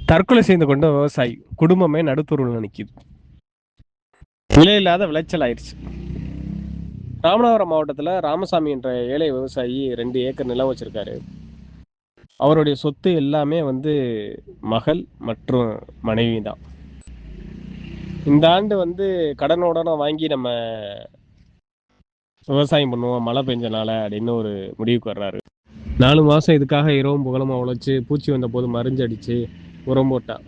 தற்கொலை செய்து கொண்ட விவசாயி குடும்பமே நடுத்தூரில் நிற்கிது. விலையில்லாத விளைச்சல் ஆயிடுச்சு. ராமநாதபுரம் மாவட்டத்தில் ராமசாமி என்ற ஏழை விவசாயி 2 ஏக்கர் நிலம் வச்சிருக்காரு. அவருடைய சொத்து எல்லாமே மகள் மற்றும் மனைவி தான். இந்த ஆண்டு கடனோட வாங்கி நம்ம விவசாயம் பண்ணுவோம் மழை பெஞ்சனால அப்படின்னு ஒரு முடிவுக்கு வர்றாரு. 4 மாதம் இதுக்காக இரவும் புகழமா உழைச்சி பூச்சி வந்த போது மருந்து அடித்து உரம் போட்டார்.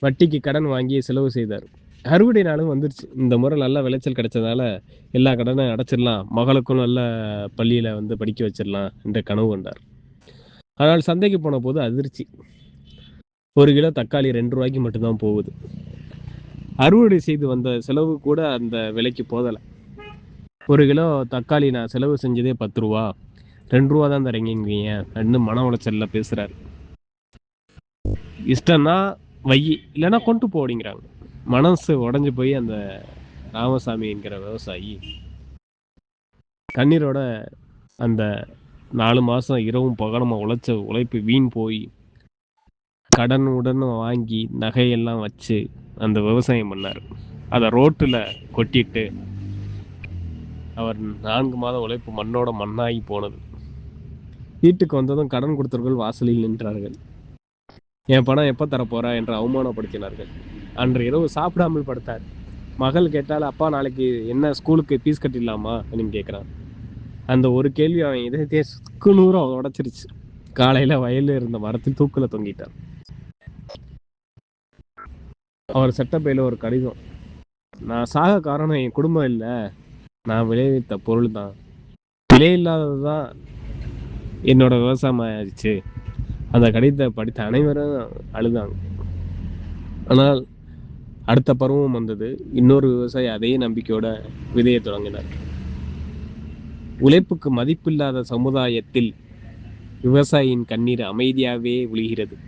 வட்டிக்கு கடன் வாங்கி செலவு செய்தார். அறுவடை நாளும் வந்துருச்சு. இந்த முறை நல்ல விளைச்சல் கிடைச்சதால எல்லா கடனையும் அடைச்சிடலாம், மகளுக்கும் நல்ல பள்ளியில் படிக்க வச்சிடலாம் என்ற கனவு கொண்டார். ஆனால் சந்தைக்கு போன போது அதிர்ச்சி. 1 கிலோ தக்காளி 2 ரூபாய்க்கு மட்டும்தான் போகுது. அறுவடை செய்து வந்த செலவு கூட அந்த விலைக்கு போதலை. 1 கிலோ தக்காளி நான் செலவு செஞ்சதே 10 ரூபா, 2 ரூபா தான் தரீங்க அப்படின்னு மன உளைச்சலில் பேசுகிறாரு. இஷ்டம்னா வை, இல்லைன்னா கொண்டு போடிங்கிறாங்க. மனசு உடஞ்சி போய் அந்த ராமசாமி என்கிற விவசாயி கண்ணீரோட அந்த 4 மாதம் இரவும் பகலமாக உழைச்ச உழைப்பு வீண் போய் கடன் வாங்கி நகையெல்லாம் வச்சு அந்த விவசாயம் பண்ணார். அதை ரோட்டில் கொட்டிட்டு அவர் 4 மாத உழைப்பு மண்ணோட மண்ணாகி போனது. வீட்டுக்கு வந்ததும் கடன் கொடுத்தவர்கள் வாசலில் நின்றார்கள். என் பணம் எப்போ தரப்போறா என்று அவமானப்படுத்தினார்கள். அன்று இரவு சாப்பிடாமல் படுத்தார். மகள் கேட்டால், அப்பா நாளைக்கு என்ன ஸ்கூலுக்கு ஃபீஸ் கட்டிடலாமா அப்படின்னு கேட்குறான். அந்த ஒரு கேள்வி அவன் இதயத்தையே சுக்குநூறும் உடைச்சிருச்சு. காலையில் வயலில் இருந்த மரத்தில் தூக்கில் தொங்கிட்டார். அவர் சட்டப்பையில் ஒரு கடிதம். நான் சாக காரணம் என் குடும்பம் இல்லை, நான் விளைவித்த பொருள் தான். விலை இல்லாதது தான் என்னோட விவசாயம் ஆயிடுச்சு. அந்த கடிதத்தை படித்த அனைவரும் அழுதாங்க. ஆனால் அடுத்த பருவம் வந்தது. இன்னொரு விவசாயி அதே நம்பிக்கையோட விதையை தொடங்கினார். உழைப்புக்கு மதிப்பில்லாத சமுதாயத்தில் விவசாயியின் கண்ணீர் அமைதியாகவே விழுகிறது.